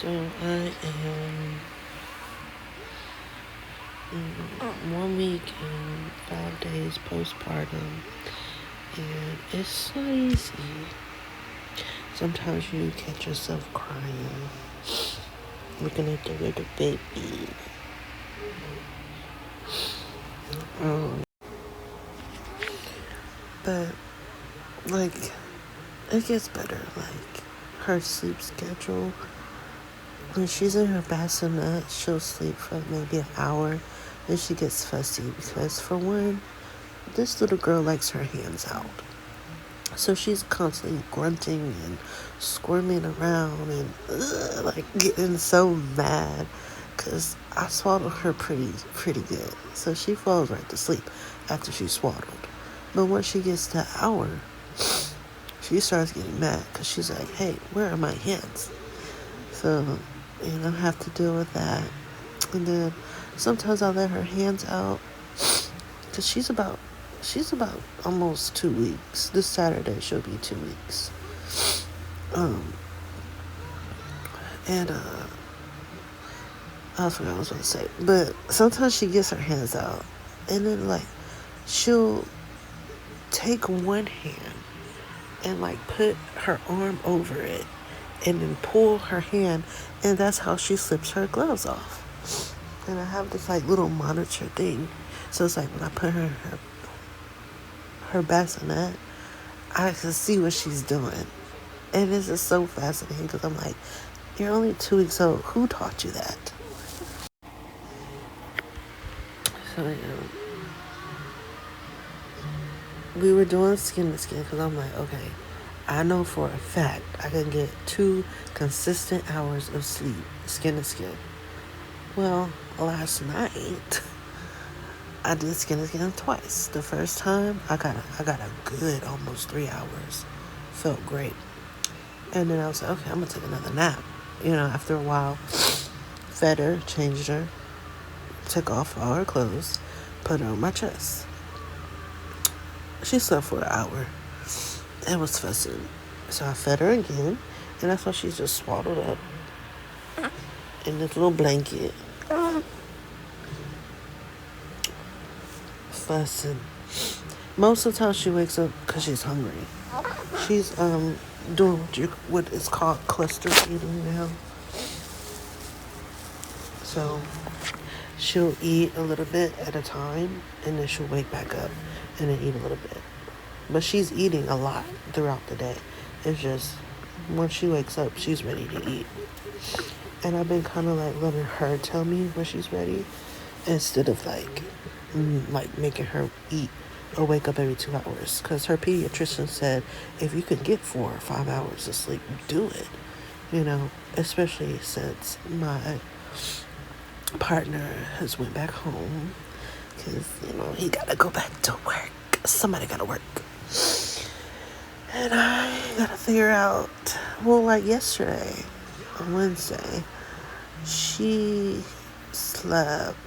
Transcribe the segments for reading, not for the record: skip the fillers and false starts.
So I am 1 week and 5 days postpartum, and it's not easy. Sometimes you catch yourself crying, looking at the little baby. Um, but like it gets better. Like her sleep schedule. When she's in her bassinet, she'll sleep for maybe an hour. Then she gets fussy because, for one, this little girl likes her hands out. So she's constantly grunting and squirming around and like getting so mad because I swaddled her pretty good. So she falls right to sleep after she's swaddled. But once she gets to an hour, she starts getting mad because she's like, hey, where are my hands? So, I have to deal with that. And then sometimes I let her hands out because she's about almost 2 weeks. This Saturday she'll be 2 weeks. Um, and I forgot what I was going to say. But sometimes she gets her hands out, and then like she'll take one hand and like put her arm over it, and then pull her hand, and that's how she slips her gloves off. And I have this like little monitor thing, so it's like when I put her in her bassinet, I can see what she's doing. And this is so fascinating because I'm like, you're only 2 weeks old. Who taught you that? So, we were doing skin to skin because I'm like, okay, I know for a fact I can get 2 consistent hours of sleep, skin to skin. Well, last night I did skin to skin twice. The first time I got a good almost 3 hours. Felt great. And then I was like, okay, I'm gonna take another nap. After a while, fed her, changed her, took off all her clothes, put her on my chest. She slept for an hour. It was fussing. So I fed her again, and that's why she's just swaddled up in this little blanket. Fussing. Most of the time she wakes up because she's hungry. She's doing what is called cluster feeding now. So she'll eat a little bit at a time, and then she'll wake back up and then eat a little bit. But she's eating a lot throughout the day. It's just once she wakes up, she's ready to eat. And I've been kind of like letting her tell me when she's ready, instead of like making her eat or wake up every 2 hours. Because her pediatrician said if you can get 4 or 5 hours of sleep, do it. Especially since my partner has went back home because he gotta go back to work. Somebody gotta work, and I gotta figure out. Well, like yesterday on Wednesday, she slept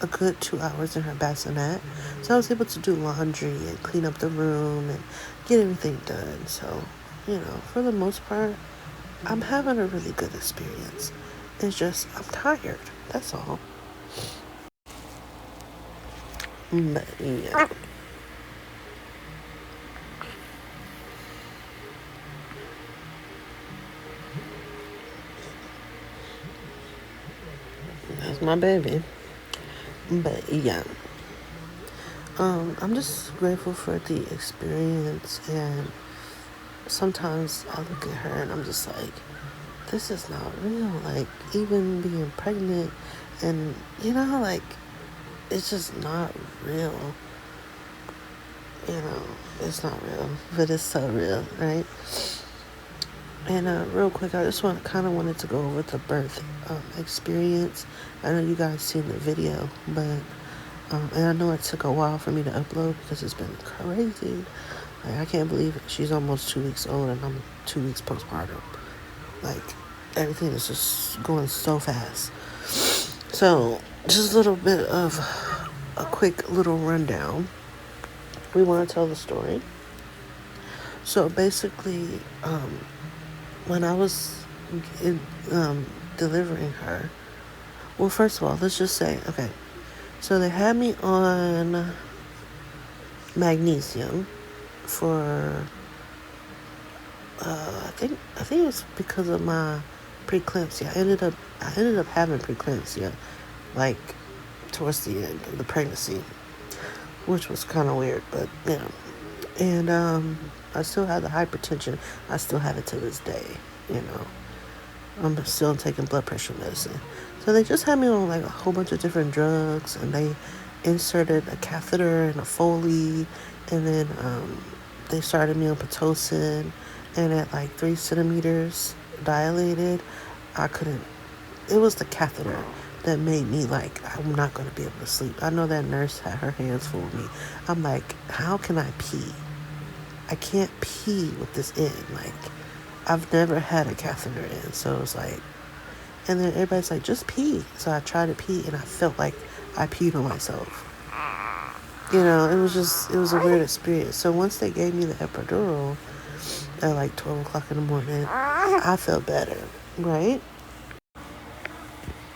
a good 2 hours in her bassinet, so I was able to do laundry and clean up the room and get everything done. So for the most part, I'm having a really good experience. It's just I'm tired. That's all. But yeah. That's my baby. But yeah. I'm just grateful for the experience, and sometimes I look at her and I'm just like, this is not real. Like, even being pregnant, and like, it's just not real. It's not real, but it's so real, right? And real quick, I just wanted to go over the birth experience. I know you guys seen the video, but and I know it took a while for me to upload because it's been crazy. Like, I can't believe it. She's almost 2 weeks old and I'm 2 weeks postpartum. Like, everything is just going so fast. So, just a little bit of a quick little rundown. We want to tell the story. So basically, when I was in, delivering her. Well, first of all, let's just say, okay, so they had me on magnesium for I think it was because of my preeclampsia. I ended up having preeclampsia, like towards the end of the pregnancy, which was kind of weird, but and I still have the hypertension. I still have it to this day. You know, I'm still taking blood pressure medicine. So they just had me on like a whole bunch of different drugs, and they inserted a catheter and a Foley, and then they started me on Pitocin, and at like 3 centimeters dilated, I couldn't. It was the catheter that made me like, I'm not going to be able to sleep. I know that nurse had her hands full of me. I'm like, how can I pee? I can't pee with this in. Like, I've never had a catheter in, so it was like, and then everybody's like, just pee. So I tried to pee, and I felt like I peed on myself. It was a weird experience. So once they gave me the epidural at like 12 o'clock in the morning, I felt better, right?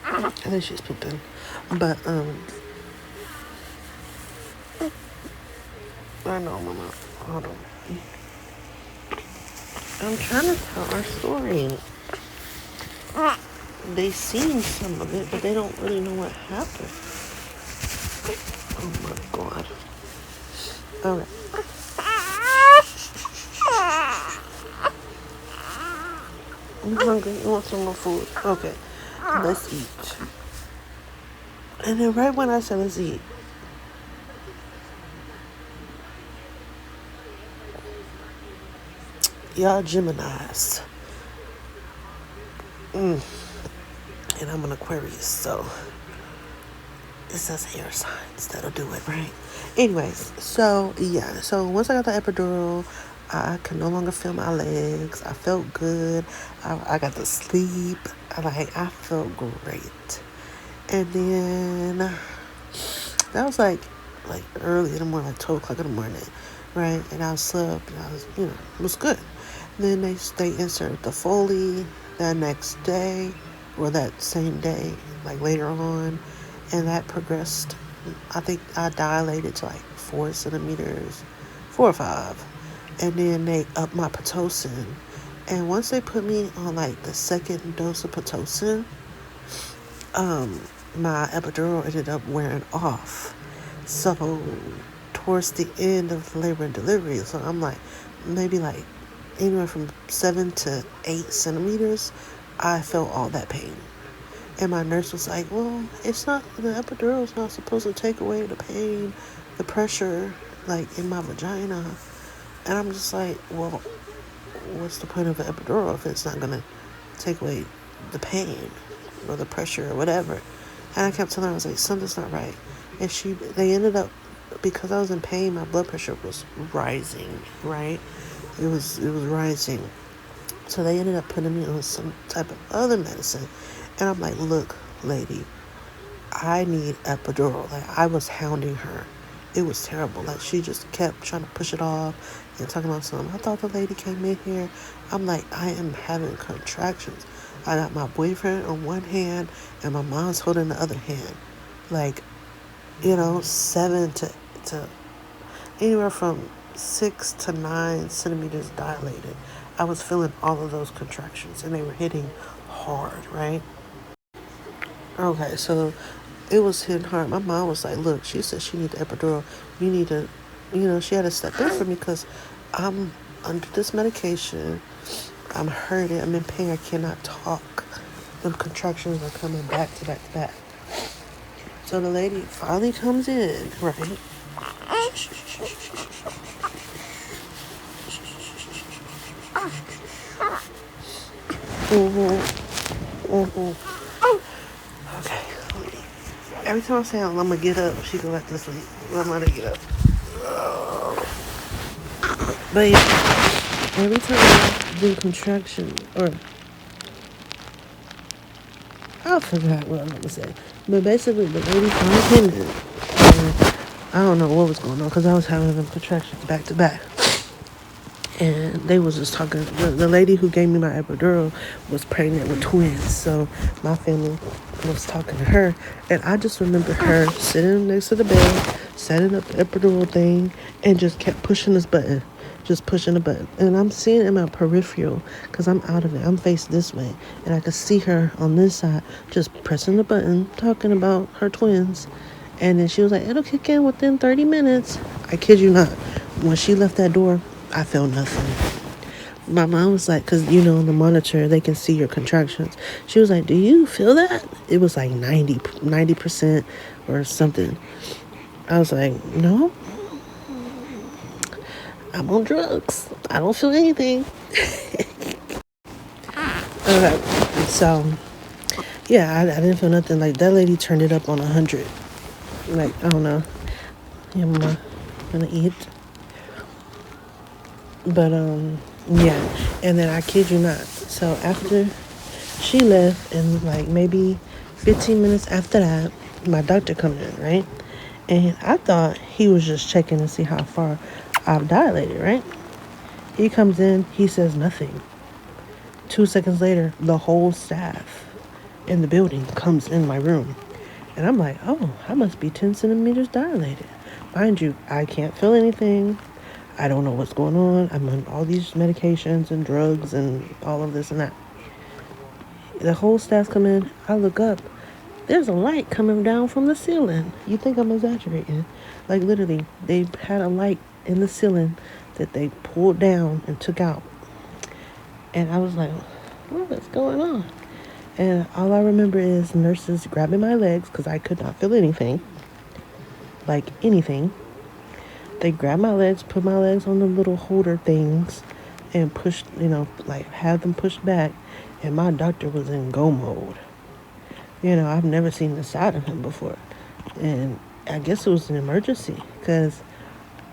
I think she's pooping. But, I know, Mama. Hold on. I'm trying to tell our story. They seen some of it, but they don't really know what happened. Oh my God. Okay. I'm hungry. You want some more food? Okay. Let's eat. And then right when I said let's eat, y'all Geminis. And I'm an Aquarius, so it says air signs. That'll do it, right? Anyways, so yeah. So once I got the epidural, I could no longer feel my legs. I felt good. I got to sleep. I felt great. And then that was like early in the morning, like 12 o'clock in the morning, right? And I slept, and I was, it was good. Then they inserted the Foley that next day, or that same day, like later on, and that progressed. I think I dilated to like 4 centimeters, 4 or 5, and then they upped my Pitocin. And once they put me on like the second dose of Pitocin, my epidural ended up wearing off. So towards the end of labor and delivery, so I'm like maybe like anywhere from 7 to 8 centimeters, I felt all that pain. And my nurse was like, well, the epidural is not supposed to take away the pain, the pressure, like in my vagina. And I'm just like, well, what's the point of an epidural if it's not going to take away the pain or the pressure or whatever? And I kept telling her, I was like, something's not right. And they ended up, because I was in pain, my blood pressure was rising, right? It was rising. So they ended up putting me on some type of other medicine. And I'm like, look, lady, I need epidural. Like, I was hounding her. It was terrible. Like, she just kept trying to push it off and talking about something. I thought the lady came in here. I'm like, I am having contractions. I got my boyfriend on one hand and my mom's holding the other hand. Like, 7 to anywhere from 6 to 9 centimeters dilated. I was feeling all of those contractions, and they were hitting hard, right? Okay, so it was hitting hard. My mom was like, look, she said she needs the epidural. You need to, she had to step in for me because I'm under this medication. I'm hurting. I'm in pain. I cannot talk. The contractions are coming back to back to back. So the lady finally comes in, right? Okay. Every time I say I'm gonna get up, she go back to sleep. I'm gonna get up. But yeah, every time I do contraction, or I forgot what I was gonna say. But basically, the lady finally came in. And I don't know what was going on because I was having them contractions back to back. and they was just talking. The lady who gave me my epidural was pregnant with twins, so my family was talking to her, and I just remember her sitting next to the bed, setting up the epidural thing, and just kept pushing this button, just pushing the button. And I'm seeing it in my peripheral because I'm out of it. I'm faced this way, and I could see her on this side just pressing the button, talking about her twins. And then she was like, it'll kick in within 30 minutes. I kid you not. When she left that door, I felt nothing. My mom was like, because, on the monitor, they can see your contractions. She was like, do you feel that? It was like 90% or something. I was like, no, I'm on drugs. I don't feel anything. Okay. So, yeah, I didn't feel nothing. Like, that lady turned it up on 100. Like, I don't know. Yeah, mama, gonna eat. But, yeah. And then I kid you not. So, after she left, and like maybe 15 minutes after that, my doctor come in, right? And I thought he was just checking to see how far I've dilated, right? He comes in, he says nothing. 2 seconds later, the whole staff in the building comes in my room. And I'm like, oh, I must be 10 centimeters dilated. Mind you, I can't feel anything. I don't know what's going on. I'm on all these medications and drugs and all of this and that. The whole staff come in. I look up. There's a light coming down from the ceiling. You think I'm exaggerating? Like, literally, they had a light in the ceiling that they pulled down and took out. And I was like, what is going on? And all I remember is nurses grabbing my legs because I could not feel anything. Like, anything. They grabbed my legs, put my legs on the little holder things, and pushed, had them pushed back. And my doctor was in go mode. I've never seen the side of him before. And I guess it was an emergency because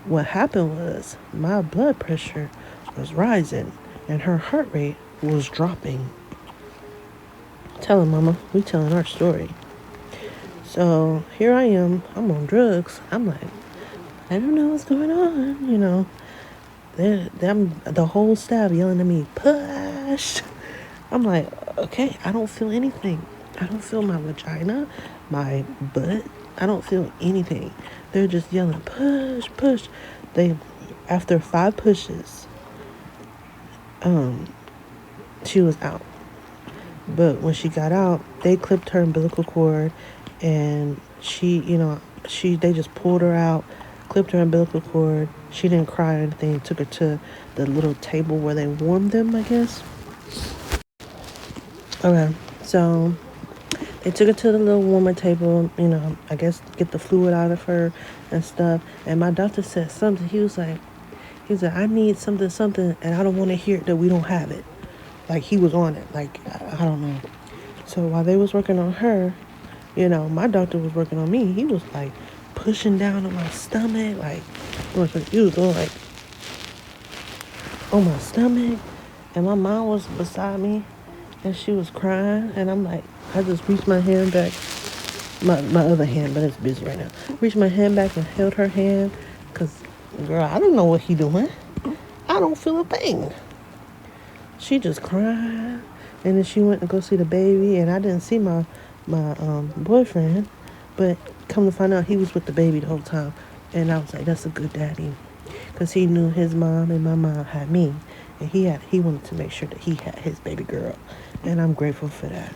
what happened was my blood pressure was rising and her heart rate was dropping. Tell him, Mama, we telling our story. So here I am. I'm on drugs. I'm like, I don't know what's going on. The whole staff yelling at me, push. I'm like, okay, I don't feel anything. I don't feel my vagina, my butt. I don't feel anything. They're just yelling, push, push. After 5 pushes, she was out. But when she got out, they clipped her umbilical cord, and they just pulled her out, clipped her umbilical cord. She didn't cry or anything. Took her to the little table where they warmed them, I guess. Okay, so they took her to the little warmer table, I guess get the fluid out of her and stuff. And my doctor said something. He was like, I need something, and I don't want to hear that we don't have it. Like, he was on it. Like, I don't know. So while they was working on her, my doctor was working on me. He was like pushing down on my stomach. Like, he was going like on my stomach. And my mom was beside me, and she was crying. And I'm like, I just reached my hand back. My other hand, but it's busy right now. Reached my hand back and held her hand. Because, girl, I don't know what he doing. I don't feel a thing. She just cried. And then she went to go see the baby. And I didn't see my boyfriend. But come to find out, he was with the baby the whole time. And I was like, that's a good daddy. Because he knew his mom and my mom had me. And he wanted to make sure that he had his baby girl. And I'm grateful for that.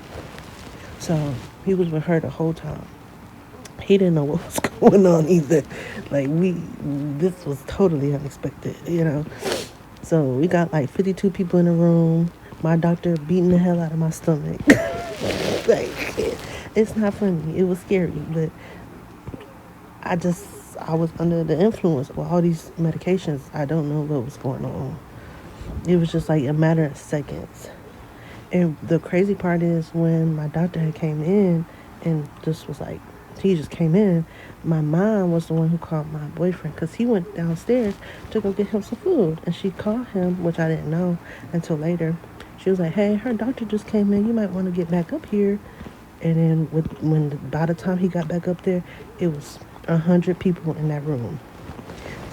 So he was with her the whole time. He didn't know what was going on either. Like, this was totally unexpected, So we got like 52 people in the room. My doctor beating the hell out of my stomach. Like, it's not funny. It was scary, but I was under the influence with all these medications. I don't know what was going on. It was just like a matter of seconds. And the crazy part is when my doctor had came in and just was like, he just came in, my mom was the one who called my boyfriend because he went downstairs to go get him some food. And she called him, which I didn't know until later. She was like, hey, her doctor just came in. You might want to get back up here. And then by the time he got back up there, it was 100 people in that room.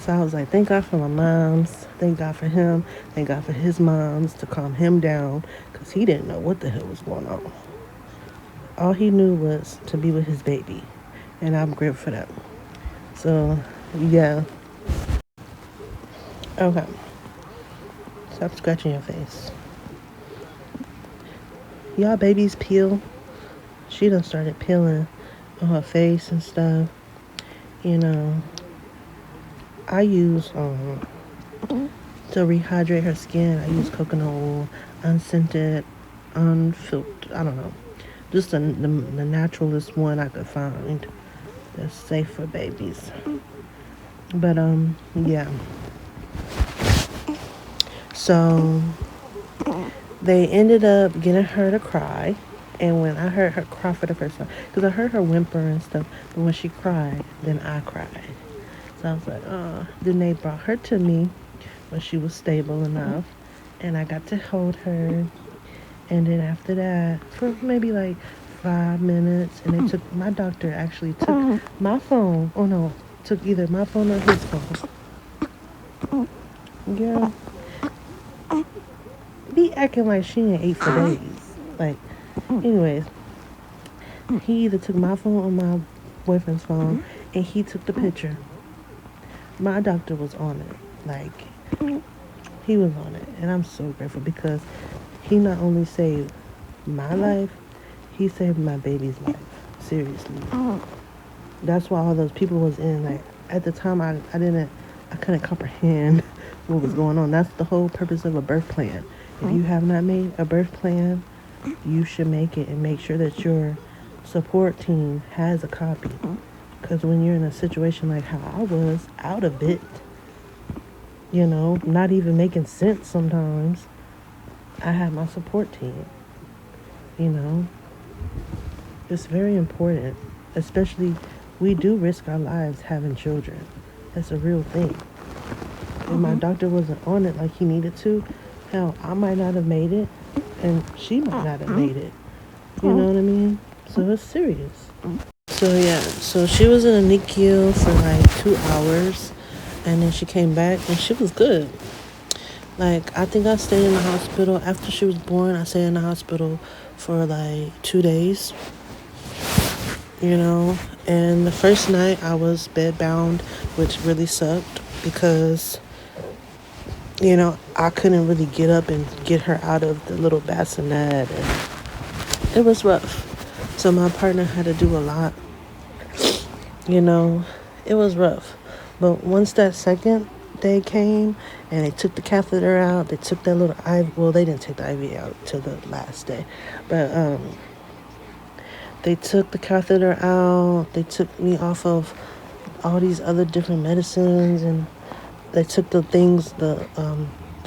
So I was like, thank God for my moms. Thank God for him. Thank God for his moms to calm him down because he didn't know what the hell was going on. All he knew was to be with his baby. And I'm grateful for that. So, yeah. Okay. Stop scratching your face. Y'all babies peel. She done started peeling on her face and stuff. You know, I use to rehydrate her skin. I use coconut oil, unscented, unfiltered. I don't know, just the naturalist one I could find that's safe for babies. But yeah. So they ended up getting her to cry. And when I heard her cry for the first time, because I heard her whimper and stuff, but when she cried, then I cried. So I was like, oh. Then they brought her to me when she was stable enough. And I got to hold her. And then after that, for maybe like 5 minutes, and they took, my doctor actually took my phone. Oh no, took either my phone or his phone. Girl, be acting like she ain't ate for days. Like, anyways, he either took my phone or my boyfriend's phone, and he took the picture. My doctor was on it. Like, he was on it. And I'm so grateful because he not only saved my life, he saved my baby's life. Seriously. That's why all those people was in, like, at the time I couldn't comprehend what was going on. That's the whole purpose of a birth plan. If you have not made a birth plan, you should make it and make sure that your support team has a copy. Because when you're in a situation like how I was, out of it, you know, not even making sense sometimes, I had my support team. You know, it's very important, especially we do risk our lives having children. That's a real thing. If my doctor wasn't on it like he needed to, hell, I might not have made it, and she might not have made it. You know what I mean? So it's serious. So yeah, so she was in a NICU for like 2 hours, and then she came back, and she was good. Like, I think I stayed in the hospital after she was born. I stayed in the hospital for like 2 days, you know. And the first night I was bedbound, which really sucked because, you know, I couldn't really get up and get her out of the little bassinet, and it was rough. So my partner had to do a lot, you know. It was rough. But once that second day came and they took the catheter out, they took that little IV, well, they didn't take the IV out till the last day, but they took the catheter out, they took me off of all these other different medicines, and they took the things, they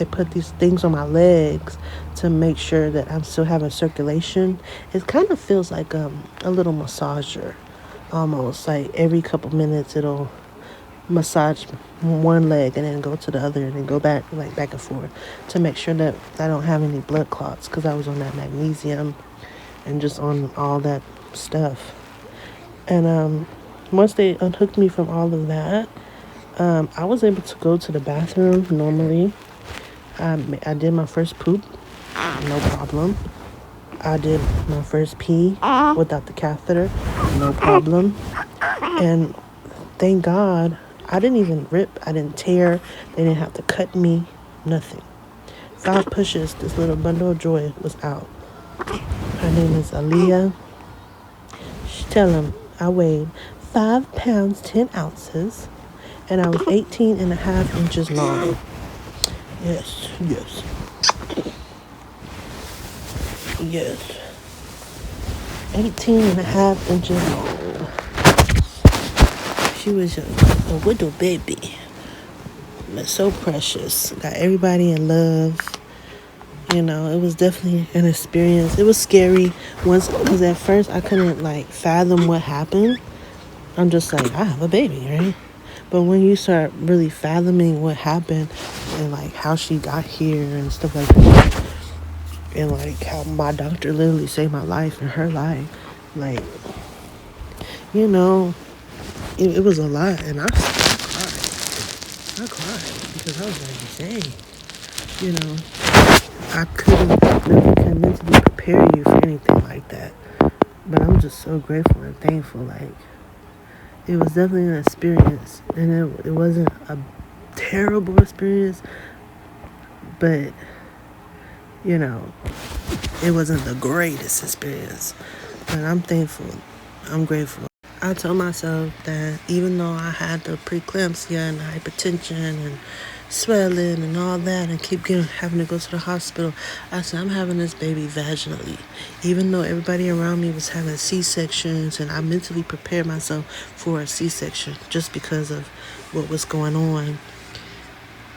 put these things on my legs to make sure that I'm still having circulation. It kind of feels like a little massager, almost. Like every couple minutes it'll massage one leg and then go to the other and then go back, like back and forth, to make sure that I don't have any blood clots, because I was on that magnesium and just on all that stuff. And once they unhooked me from all of that, I was able to go to the bathroom normally. I did my first poop, no problem. I did my first pee without the catheter, no problem. And thank God, I didn't even rip, I didn't tear, they didn't have to cut me, nothing. 5 pushes, this little bundle of joy was out. Her name is Aaliyah. Tell him I weighed 5 pounds 10 ounces, and I was 18 and a half inches long. Yes. Yes. 18 and a half inches long. She was a little baby, but so precious. Got everybody in love. You know, it was definitely an experience. It was scary once, because at first I couldn't like fathom what happened. I'm just like, I have a baby, right? But when you start really fathoming what happened and like how she got here and stuff like that, and like how my doctor literally saved my life and her life, like, you know, it was a lot, and I cried. I cried because I was like, dang, you know, I couldn't mentally prepare you for anything like that. But I'm just so grateful and thankful. Like, it was definitely an experience, and it wasn't a terrible experience, but you know, it wasn't the greatest experience. But I'm thankful. I'm grateful. I told myself that even though I had the preeclampsia and the hypertension and swelling and all that and having to go to the hospital, I said, I'm having this baby vaginally. Even though everybody around me was having C-sections, and I mentally prepared myself for a C-section just because of what was going on.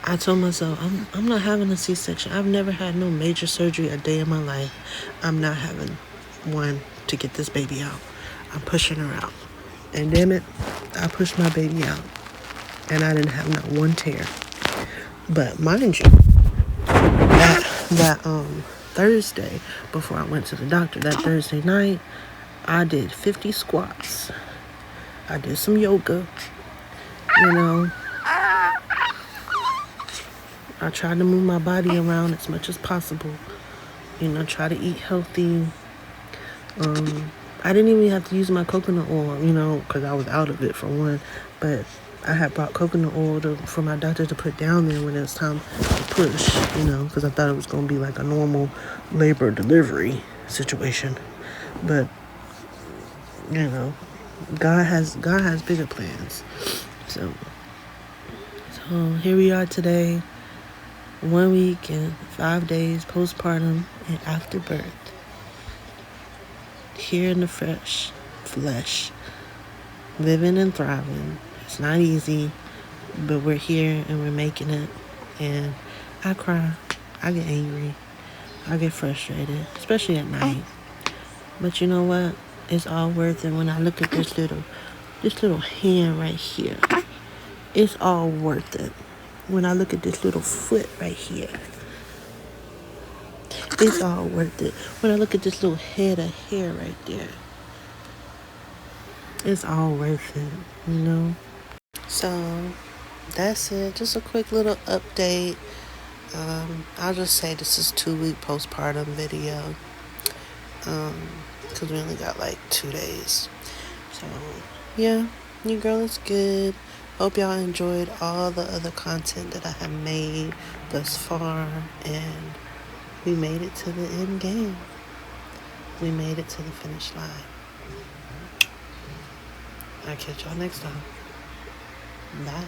I told myself, I'm not having a C-section. I've never had no major surgery a day in my life. I'm not having one to get this baby out. I'm pushing her out. And damn it, I pushed my baby out. And I didn't have not one tear. But mind you, that Thursday, before I went to the doctor, that Thursday night, I did 50 squats. I did some yoga. You know, I tried to move my body around as much as possible. You know, try to eat healthy. I didn't even have to use my coconut oil, you know, because I was out of it for one. But I had brought coconut oil for my doctor to put down there when it was time to push, you know, because I thought it was going to be like a normal labor delivery situation. But, you know, God has bigger plans. So here we are today, 1 week and 5 days postpartum and after birth. Here in the fresh flesh, living and thriving. It's not easy, but we're here and we're making it. And I cry, I get angry, I get frustrated, especially at night. But you know what? It's all worth it when I look at this little hand right here. It's all worth it. When I look at this little foot right here, it's all worth it. When I look at this little head of hair right there, it's all worth it, you know? So, that's it. Just a quick little update. I'll just say this is 2-week postpartum video. Because we only got like 2 days. So, yeah, your girl is good. Hope y'all enjoyed all the other content that I have made thus far. And we made it to the end game. We made it to the finish line. I'll catch y'all next time. Bye.